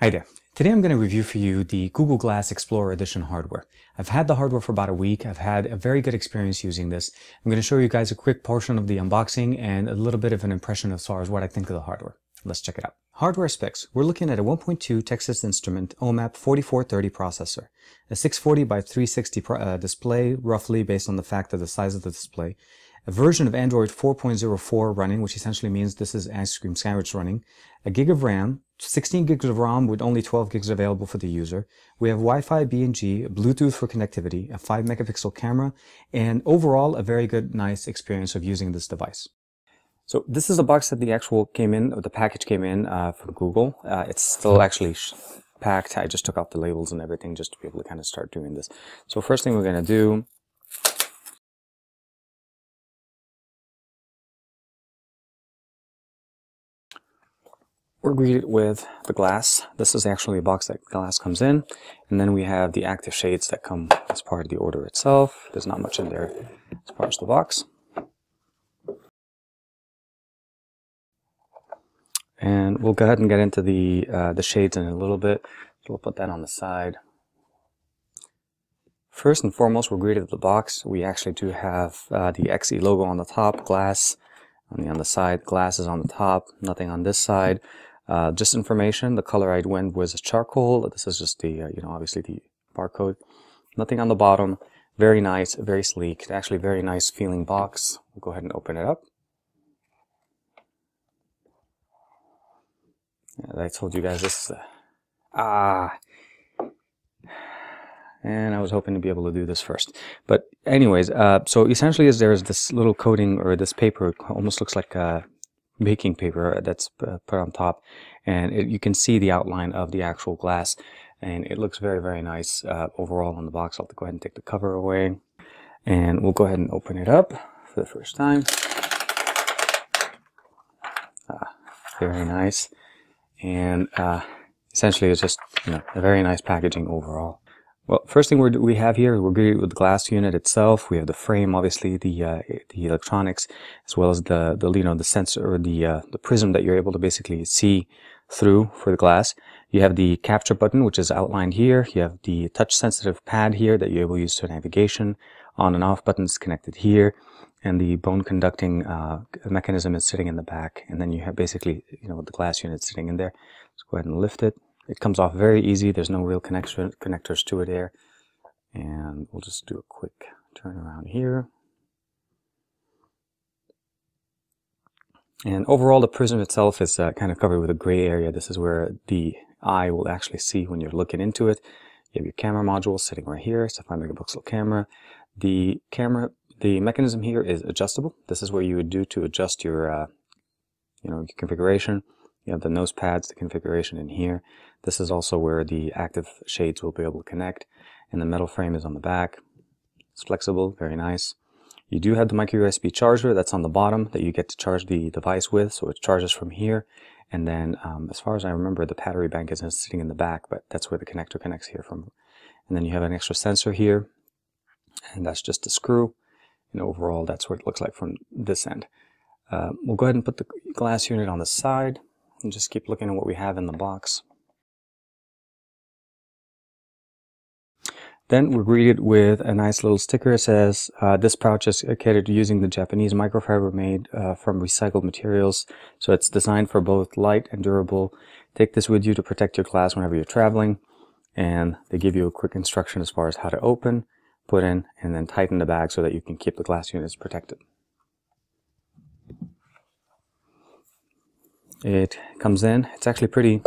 Hi there. Today I'm going to review for you the Google Glass Explorer Edition hardware. I've had the hardware for about a week. I've had a very good experience using this. I'm going to show you guys a quick portion of the unboxing and a little bit of an impression as far as what I think of the hardware. Let's check it out. Hardware specs. We're looking at a 1.2 Texas Instrument OMAP 4430 processor, a 640 by 360 display, roughly based on the fact of the size of the display, a version of Android 4.04 running, which essentially means this is Ice Cream Sandwich running, a gig of RAM, 16 gigs of ROM with only 12 gigs available for the user. We have Wi-Fi, B&G, Bluetooth for connectivity, a 5 megapixel camera, and overall a very good, nice experience of using this device. So this is the box that the actual came in, or the package came in from Google. It's still actually packed. I just took off the labels and everything just to be able to kind of start doing this. So first thing we're going to do, we're greeted with the glass. This is actually a box that glass comes in, and then we have the active shades that come as part of the order itself. There's not much in there as far as the box. And we'll go ahead and get into the shades in a little bit. So we'll put that on the side. First and foremost, we're greeted with the box. We actually do have the XE logo on the top, glass on the other side, glass is on the top, nothing on this side. Just information, the color I went was charcoal. This is just the, obviously the barcode. Nothing on the bottom. Very nice, very sleek. Actually, very nice feeling box. We'll go ahead and open it up. As I told you guys, this is and I was hoping to be able to do this first. But anyways, so essentially there's this little coating, or this paper, it almost looks like baking paper that's put on top, and you can see the outline of the actual glass, and it looks very, very nice overall on the box. I'll have to go ahead and take the cover away, and we'll go ahead and open it up for the first time. Very nice. And essentially it's just, a very nice packaging overall. Well, first thing we have here, we're greeted with the glass unit itself. We have the frame, obviously the electronics, as well as the sensor, or the prism that you're able to basically see through for the glass. You have the capture button, which is outlined here. You have the touch sensitive pad here that you're able to use for navigation. On and off buttons connected here, and the bone conducting mechanism is sitting in the back. And then you have basically, the glass unit sitting in there. Let's go ahead and lift it. It comes off very easy. There's no real connectors to it here. And we'll just do a quick turn around here. And overall, the prism itself is kind of covered with a gray area. This is where the eye will actually see when you're looking into it. You have your camera module sitting right here. It's a 5 megapixel camera. The mechanism here is adjustable. This is what you would do to adjust your, your configuration. You have the nose pads, the configuration in here. This is also where the active shades will be able to connect. And the metal frame is on the back. It's flexible, very nice. You do have the micro USB charger that's on the bottom that you get to charge the device with. So it charges from here. And then, as far as I remember, the battery bank is sitting in the back, but that's where the connector connects here from. And then you have an extra sensor here. And that's just a screw, and overall that's what it looks like from this end. We'll go ahead and put the glass unit on the side and just keep looking at what we have in the box. Then we're greeted with a nice little sticker. It says, this pouch is catered to using the Japanese microfiber made from recycled materials, so it's designed for both light and durable. Take this with you to protect your glass whenever you're traveling. And they give you a quick instruction as far as how to open, put in, and then tighten the bag so that you can keep the glass units protected. It comes in. It's actually pretty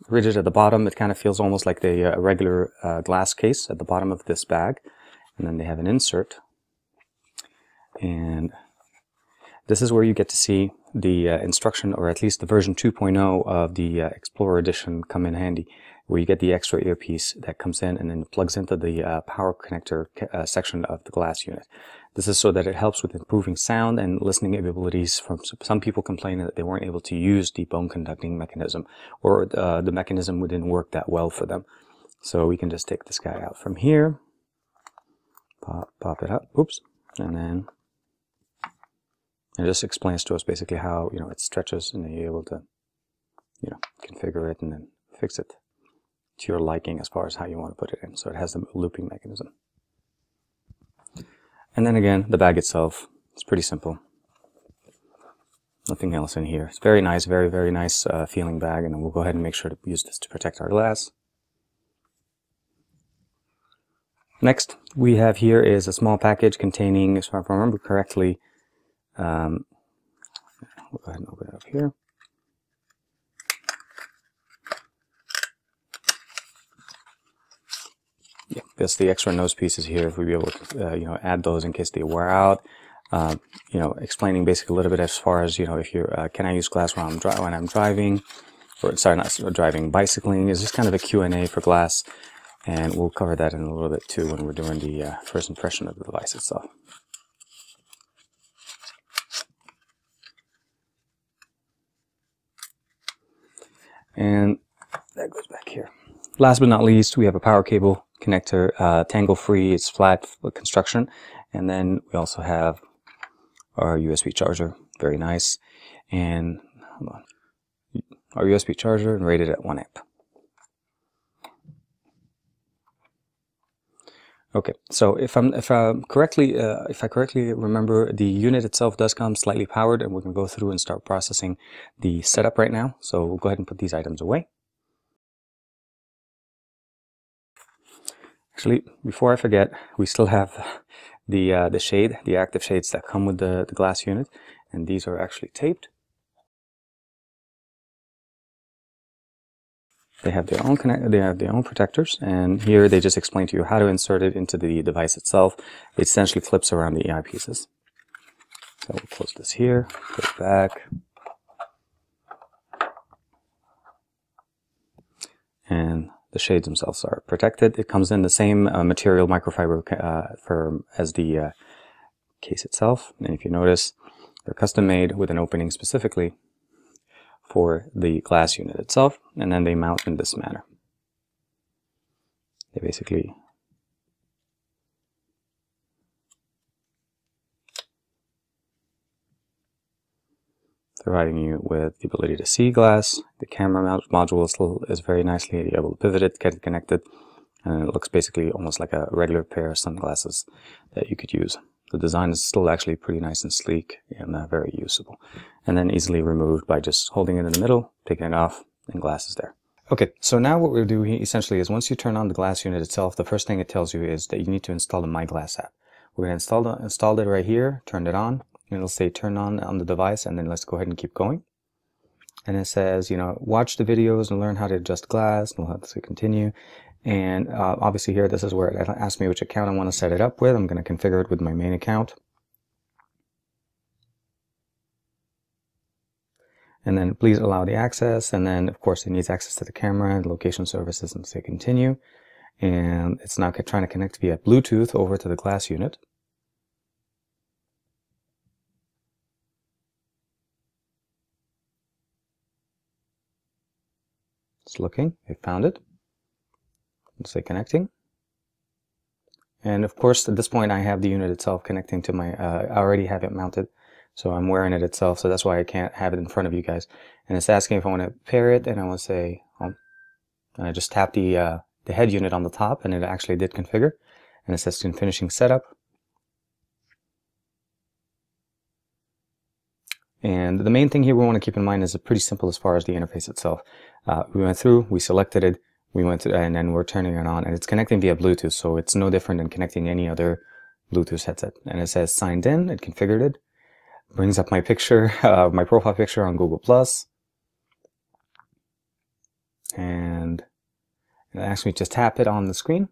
rigid at the bottom. It kind of feels almost like the regular glass case at the bottom of this bag. And then they have an insert. And this is where you get to see the instruction, or at least the version 2.0 of the Explorer Edition come in handy, where you get the extra earpiece that comes in and then plugs into the power connector section of the glass unit. This is so that it helps with improving sound and listening abilities. From some people complaining that they weren't able to use the bone conducting mechanism, or the mechanism didn't work that well for them. So we can just take this guy out from here, pop it up, oops, and then it just explains to us basically how it stretches, and then you're able to configure it and then fix it to your liking as far as how you want to put it in. So it has the looping mechanism. And then again, the bag itself, it's pretty simple. Nothing else in here. It's very nice, very, very nice feeling bag, and we'll go ahead and make sure to use this to protect our glass. Next, we have here is a small package containing, if I remember correctly, we'll go ahead and open it up here. Yeah, just the extra nose pieces here, if we'll be able to, add those in case they wear out. Explaining basically a little bit as far as, if you're, can I use glass when I'm driving, or sorry, not driving, bicycling. It's just kind of a Q&A for glass, and we'll cover that in a little bit too when we're doing the first impression of the device itself. And that goes back here. Last but not least, we have a power cable connector, tangle-free. It's flat construction, and then we also have our USB charger, very nice, and hold on, our USB charger and rated at 1 amp. Okay, so if I correctly remember, the unit itself does come slightly powered, and we're going to go through and start processing the setup right now. So we'll go ahead and put these items away. Actually, before I forget, we still have the shade, the active shades that come with the glass unit, and these are actually taped. They have their own protectors, and here they just explain to you how to insert it into the device itself. It essentially flips around the eyepieces. So we'll close this here, put it back, and the shades themselves are protected. It comes in the same material, microfiber as the case itself. And if you notice, they're custom made with an opening specifically for the glass unit itself, and then they mount in this manner. They basically providing you with the ability to see glass. The camera module still is very nicely able to pivot it, get it connected, and it looks basically almost like a regular pair of sunglasses that you could use. The design is still actually pretty nice and sleek and very usable. And then easily removed by just holding it in the middle, taking it off, and glass is there. Okay, so now what we're doing essentially is once you turn on the glass unit itself, the first thing it tells you is that you need to install the My Glass app. We're going to install it right here, turn it on, and it'll say turn on the device, and then let's go ahead and keep going. And it says, watch the videos and learn how to adjust glass, and we'll have to continue. And obviously here, this is where it asks me which account I want to set it up with. I'm going to configure it with my main account. And then please allow the access. And then of course it needs access to the camera and location services, and say continue. And it's now trying to connect via Bluetooth over to the glass unit. It's looking, it found it. Let's say connecting. And of course, at this point, I have the unit itself connecting to my, I already have it mounted. So I'm wearing it itself. So that's why I can't have it in front of you guys. And it's asking if I want to pair it. And I want to say, and I just tap the head unit on the top, and it actually did configure. And it says finishing setup. And the main thing here we want to keep in mind is pretty simple as far as the interface itself. We went through, we selected it, we went to, and then we're turning it on, and it's connecting via Bluetooth, so it's no different than connecting any other Bluetooth headset. And it says signed in, it configured it, brings up my picture, my profile picture on Google+, and it asks me to just tap it on the screen.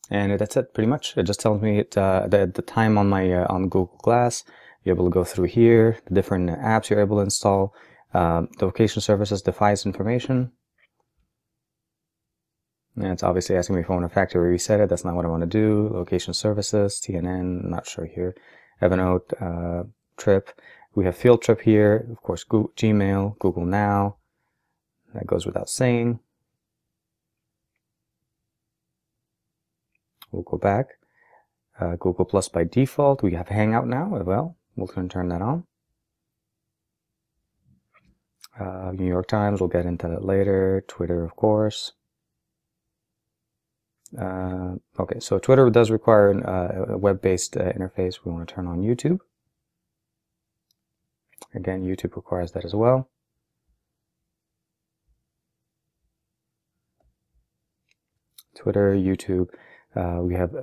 And that's it, pretty much. It just tells me the time on my on Google Glass. You're able to go through here, the different apps you're able to install, the location services, device information. And it's obviously asking me if I want to factory reset it. That's not what I want to do. Location services, TNN, not sure here. Evernote, Trip. We have Field Trip here. Of course, Google, Gmail, Google Now. That goes without saying. We'll go back. Google Plus by default. We have Hangout now as well. We'll turn that on. New York Times, we'll get into that later. Twitter, of course. Okay, so Twitter does require a web-based interface. We want to turn on YouTube. Again, YouTube requires that as well. Twitter, YouTube, we have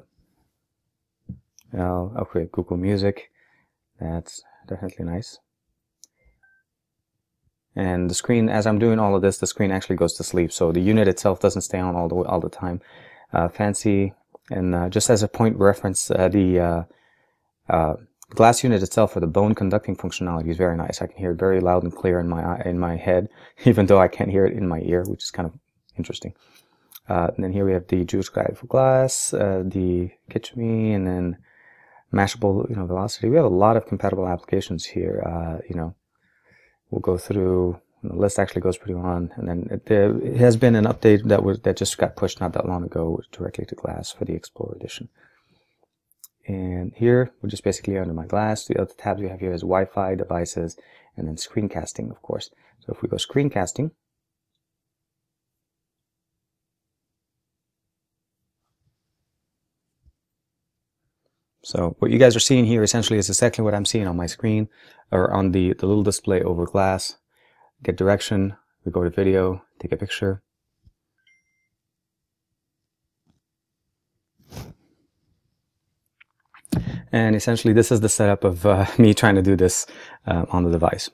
okay, Google Music. That's definitely nice. And the screen, as I'm doing all of this, the screen actually goes to sleep. So the unit itself doesn't stay on all the time. Fancy, and just as a point reference, the glass unit itself for the bone conducting functionality is very nice. I can hear it very loud and clear in my head, even though I can't hear it in my ear, which is kind of interesting. And then here we have the Jewish Guide for Glass, the Kitchme, and then Mashable, velocity. We have a lot of compatible applications here. We'll go through. The list actually goes pretty on, and then it has been an update that just got pushed not that long ago directly to Glass for the Explorer Edition. And here we're just basically under my Glass. The other tabs we have here is Wi-Fi, devices, and then Screencasting, of course. So if we go Screencasting, so what you guys are seeing here essentially is exactly what I'm seeing on my screen, or on the little display over Glass. Get direction, we go to video, take a picture. And essentially this is the setup of me trying to do this on the device.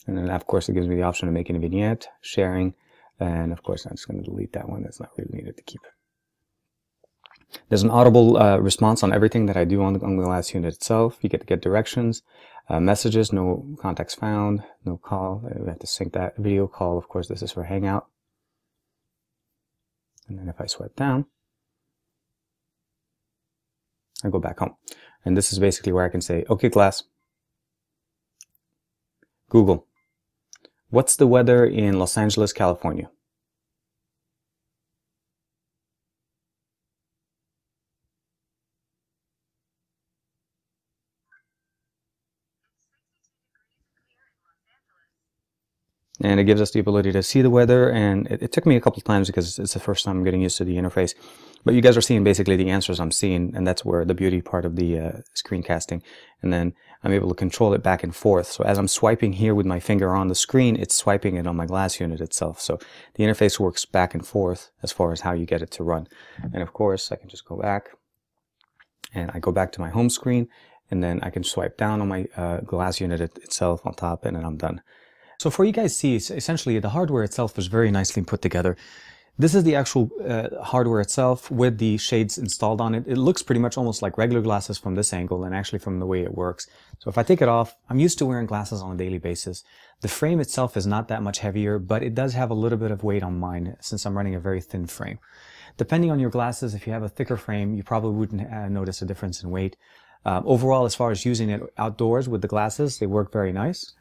And then of course it gives me the option of making a vignette, sharing, and of course I'm just going to delete that one. That's not really needed to keep. There's an audible response on everything that I do on the Glass unit itself. You get to get directions, messages, no contacts found, no call. We have to sync that video call. Of course, this is for Hangout. And then if I swipe down, I go back home. And this is basically where I can say, okay, Glass, Google, what's the weather in Los Angeles, California? And it gives us the ability to see the weather, and it took me a couple of times because it's the first time I'm getting used to the interface. But you guys are seeing basically the answers I'm seeing, and that's where the beauty part of the screencasting. And then I'm able to control it back and forth. So as I'm swiping here with my finger on the screen, it's swiping it on my Glass unit itself. So the interface works back and forth as far as how you get it to run. And of course, I can just go back, and I go back to my home screen, and then I can swipe down on my Glass unit itself on top, and then I'm done. So for you guys see, essentially the hardware itself is very nicely put together. This is the actual hardware itself with the shades installed on it. It looks pretty much almost like regular glasses from this angle, and actually from the way it works. So if I take it off, I'm used to wearing glasses on a daily basis. The frame itself is not that much heavier, but it does have a little bit of weight on mine since I'm running a very thin frame. Depending on your glasses, if you have a thicker frame, you probably wouldn't notice a difference in weight. Overall, as far as using it outdoors with the glasses, they work very nice.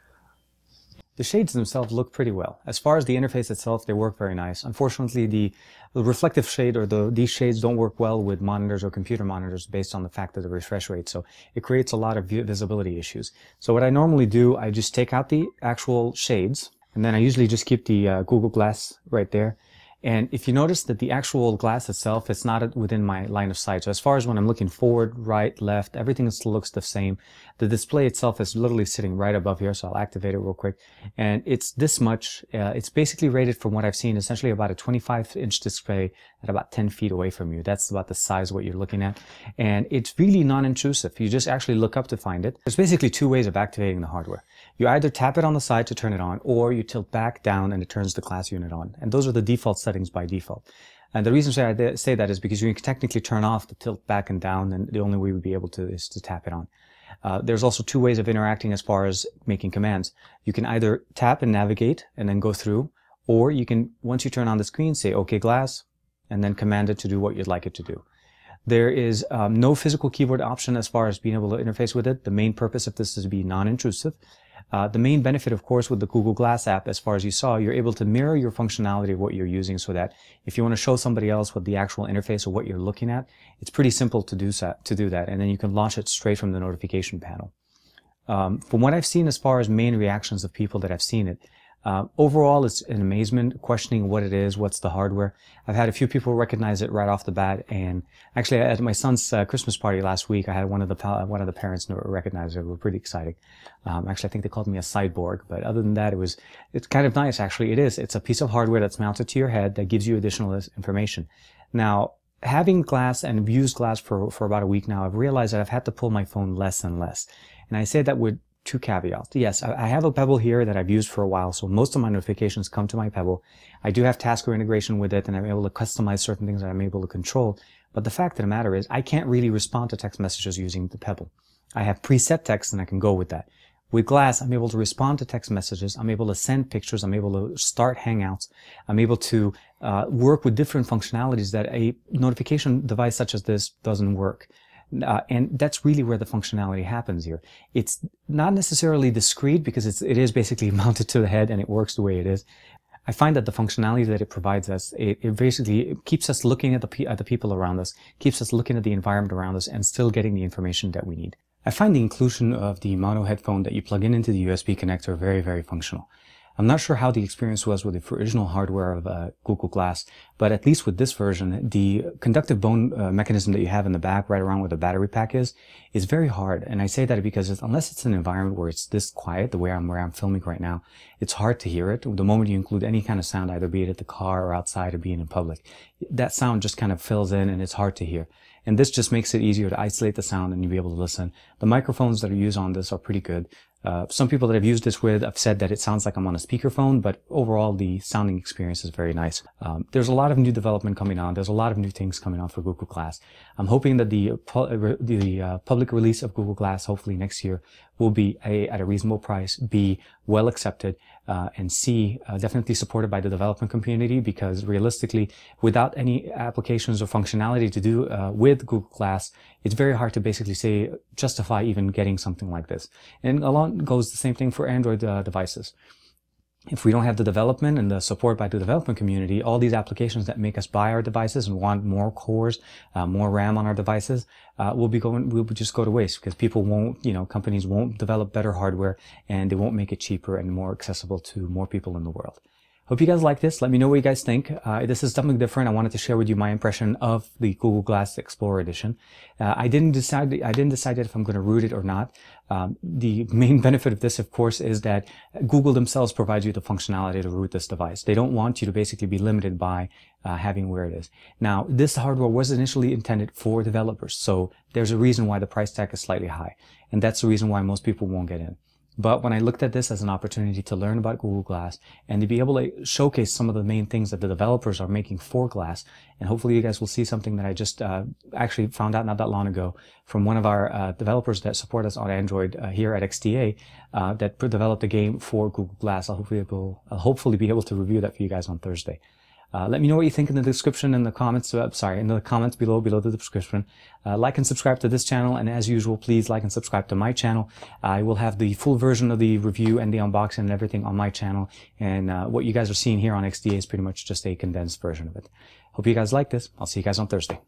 The shades themselves look pretty well. As far as the interface itself, they work very nice. Unfortunately, the reflective shade or these shades don't work well with monitors or computer monitors based on the fact of the refresh rate. So it creates a lot of visibility issues. So what I normally do, I just take out the actual shades, and then I usually just keep the Google Glass right there. And if you notice that the actual glass itself, it's not within my line of sight. So as far as when I'm looking forward, right, left, everything still looks the same. The display itself is literally sitting right above here. So I'll activate it real quick. And it's this much. It's basically rated, from what I've seen, essentially about a 25-inch display at about 10 feet away from you. That's about the size of what you're looking at. And it's really non-intrusive. You just actually look up to find it. There's basically two ways of activating the hardware. You either tap it on the side to turn it on, or you tilt back down and it turns the Glass unit on. And those are the default settings by default. And the reason I say that is because you can technically turn off the tilt back and down, and the only way we'd be able to is to tap it on. There's also two ways of interacting as far as making commands. You can either tap and navigate and then go through, or you can, once you turn on the screen, say, OK, Glass, and then command it to do what you'd like it to do. There is no physical keyboard option as far as being able to interface with it. The main purpose of this is to be non-intrusive. The main benefit, of course, with the Google Glass app, as far as you saw, you're able to mirror your functionality of what you're using, so that if you want to show somebody else what the actual interface or what you're looking at, it's pretty simple to do that, and then you can launch it straight from the notification panel. From what I've seen as far as main reactions of people that have seen it, overall it's an amazement, questioning what it is, what's the hardware. I've had a few people recognize it right off the bat, and actually at my son's Christmas party last week, I had one of the parents recognize it. We're pretty excited. Actually, I think they called me a cyborg, but other than that, it's kind of nice. Actually, it's a piece of hardware that's mounted to your head that gives you additional information. Now, having glass and used glass for about a week now, I've realized that I've had to pull my phone less and less. And I say that with two caveats. Yes, I have a Pebble here that I've used for a while, so most of my notifications come to my Pebble. I do have Tasker integration with it, and I'm able to customize certain things that I'm able to control. But the fact of the matter is, I can't really respond to text messages using the Pebble. I have preset text, and I can go with that. With Glass, I'm able to respond to text messages. I'm able to send pictures. I'm able to start Hangouts. I'm able to work with different functionalities that a notification device such as this doesn't work. And that's really where the functionality happens here. It's not necessarily discrete because it is basically mounted to the head and it works the way it is. I find that the functionality that it provides us, it basically keeps us looking at the people around us, keeps us looking at the environment around us, and still getting the information that we need. I find the inclusion of the mono headphone that you plug into the USB connector very, very functional. I'm not sure how the experience was with the original hardware of Google Glass, but at least with this version, the conductive bone mechanism that you have in the back, right around where the battery pack is very hard. And I say that because unless it's an environment where it's this quiet, the way I'm filming right now, it's hard to hear it. The moment you include any kind of sound, either be it at the car or outside or being in public, that sound just kind of fills in and it's hard to hear. And this just makes it easier to isolate the sound and you'll be able to listen. The microphones that are used on this are pretty good. Some people that I've used this with have said that it sounds like I'm on a speakerphone, but overall the sounding experience is very nice. There's a lot of new development coming on. There's a lot of new things coming on for Google Glass. I'm hoping that the public release of Google Glass, hopefully next year, will be at a reasonable price, be well accepted, and C, definitely supported by the development community, because realistically, without any applications or functionality to do with Google Glass, it's very hard to basically justify even getting something like this. And along goes the same thing for Android devices. If we don't have the development and the support by the development community, all these applications that make us buy our devices and want more cores, more RAM on our devices, will just go to waste, because people won't, companies won't develop better hardware and they won't make it cheaper and more accessible to more people in the world. Hope you guys like this. Let me know what you guys think. This is something different. I wanted to share with you my impression of the Google Glass Explorer Edition. I didn't decide yet if I'm going to root it or not. The main benefit of this, of course, is that Google themselves provides you the functionality to root this device. They don't want you to basically be limited by having where it is. Now, this hardware was initially intended for developers, so there's a reason why the price tag is slightly high, and that's the reason why most people won't get in. But when I looked at this as an opportunity to learn about Google Glass and to be able to showcase some of the main things that the developers are making for Glass, and hopefully you guys will see something that I just actually found out not that long ago from one of our developers that support us on Android here at XDA that developed a game for Google Glass. I'll hopefully be able to review that for you guys on Thursday. Let me know what you think in the description, in the comments below the description. Like and subscribe to this channel, and as usual, please like and subscribe to my channel. I will have the full version of the review and the unboxing and everything on my channel, and what you guys are seeing here on XDA is pretty much just a condensed version of it. Hope you guys like this. I'll see you guys on Thursday.